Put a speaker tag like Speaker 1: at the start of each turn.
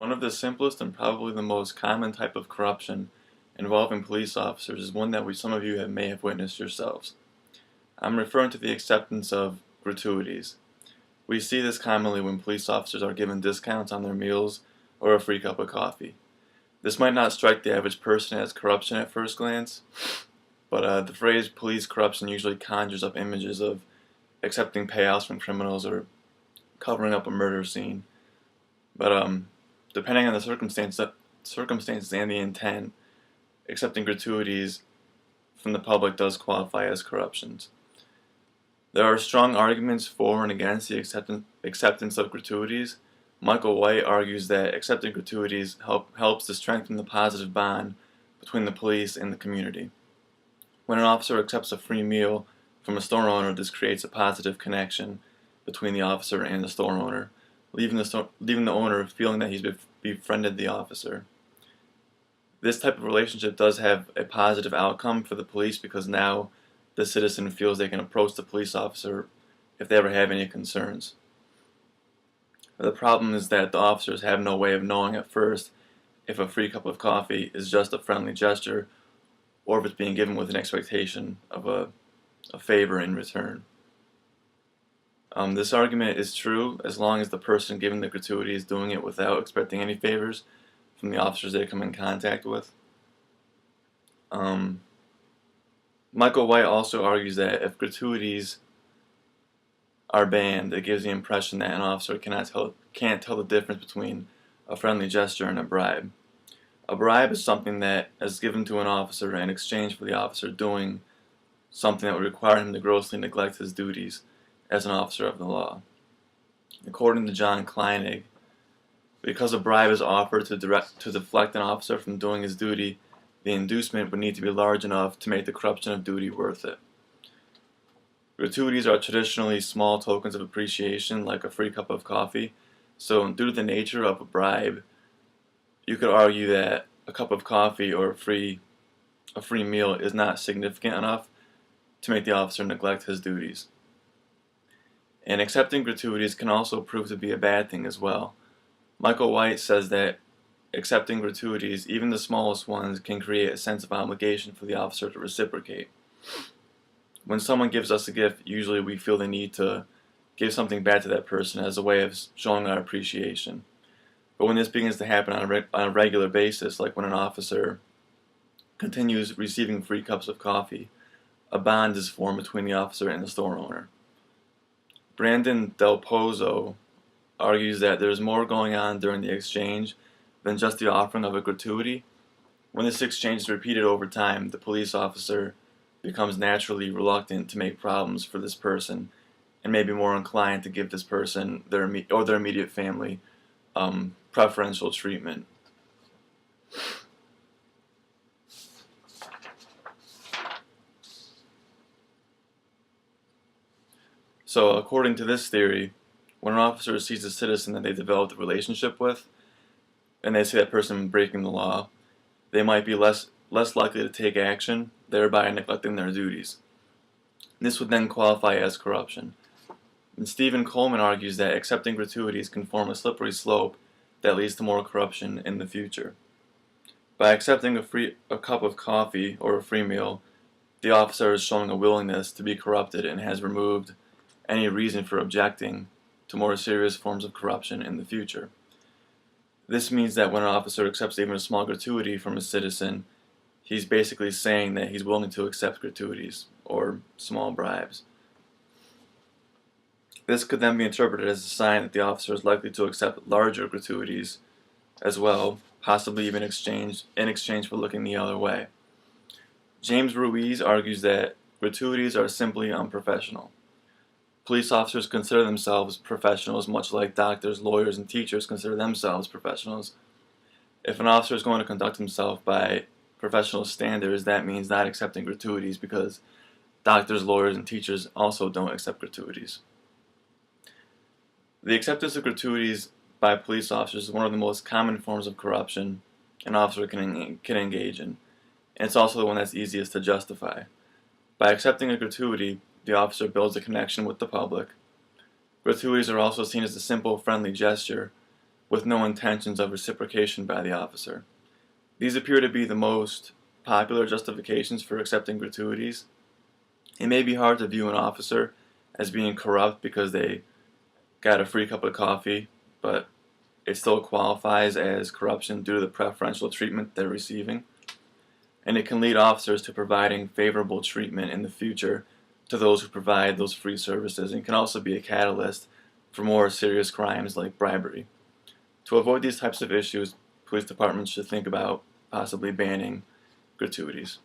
Speaker 1: One of the simplest and probably the most common type of corruption involving police officers is one that some of you may have witnessed yourselves. I'm referring to the acceptance of gratuities. We see this commonly when police officers are given discounts on their meals or a free cup of coffee. This might not strike the average person as corruption at first glance, but the phrase police corruption usually conjures up images of accepting payouts from criminals or covering up a murder scene. But depending on the circumstances and the intent, accepting gratuities from the public does qualify as corruptions. There are strong arguments for and against the acceptance of gratuities. Michael White argues that accepting gratuities helps to strengthen the positive bond between the police and the community. When an officer accepts a free meal from a store owner, this creates a positive connection between the officer and the store owner, leaving the owner feeling that he's befriended the officer. This type of relationship does have a positive outcome for the police because now the citizen feels they can approach the police officer if they ever have any concerns. The problem is that the officers have no way of knowing at first if a free cup of coffee is just a friendly gesture or if it's being given with an expectation of a favor in return. This argument is true as long as the person giving the gratuity is doing it without expecting any favors from the officers they come in contact with. Michael White also argues that if gratuities are banned, it gives the impression that an officer can't tell the difference between a friendly gesture and a bribe. A bribe is something that is given to an officer in exchange for the officer doing something that would require him to grossly neglect his duties as an officer of the law. According to John Kleinig, because a bribe is offered to deflect an officer from doing his duty, the inducement would need to be large enough to make the corruption of duty worth it. Gratuities are traditionally small tokens of appreciation, like a free cup of coffee, so due to the nature of a bribe, you could argue that a cup of coffee or a free meal is not significant enough to make the officer neglect his duties. And accepting gratuities can also prove to be a bad thing as well. Michael White says that accepting gratuities, even the smallest ones, can create a sense of obligation for the officer to reciprocate. When someone gives us a gift, usually we feel the need to give something back to that person as a way of showing our appreciation. But when this begins to happen on a regular basis, like when an officer continues receiving free cups of coffee, a bond is formed between the officer and the store owner. Brandon Del Pozo argues that there's more going on during the exchange than just the offering of a gratuity. When this exchange is repeated over time, the police officer becomes naturally reluctant to make problems for this person and may be more inclined to give this person their immediate family preferential treatment. So according to this theory, when an officer sees a citizen that they developed a relationship with, and they see that person breaking the law, they might be less likely to take action, thereby neglecting their duties. This would then qualify as corruption. And Stephen Coleman argues that accepting gratuities can form a slippery slope that leads to more corruption in the future. By accepting a cup of coffee or a free meal, the officer is showing a willingness to be corrupted and has removed any reason for objecting to more serious forms of corruption in the future. This means that when an officer accepts even a small gratuity from a citizen, he's basically saying that he's willing to accept gratuities or small bribes. This could then be interpreted as a sign that the officer is likely to accept larger gratuities as well, possibly even in exchange for looking the other way. James Ruiz argues that gratuities are simply unprofessional. Police officers consider themselves professionals, much like doctors, lawyers, and teachers consider themselves professionals. If an officer is going to conduct himself by professional standards, that means not accepting gratuities because doctors, lawyers, and teachers also don't accept gratuities. The acceptance of gratuities by police officers is one of the most common forms of corruption an officer can engage in, and it's also the one that's easiest to justify. By accepting a gratuity, the officer builds a connection with the public. Gratuities are also seen as a simple, friendly gesture, with no intentions of reciprocation by the officer. These appear to be the most popular justifications for accepting gratuities. It may be hard to view an officer as being corrupt because they got a free cup of coffee, but it still qualifies as corruption due to the preferential treatment they're receiving. And it can lead officers to providing favorable treatment in the future to those who provide those free services, and can also be a catalyst for more serious crimes like bribery. To avoid these types of issues, police departments should think about possibly banning gratuities.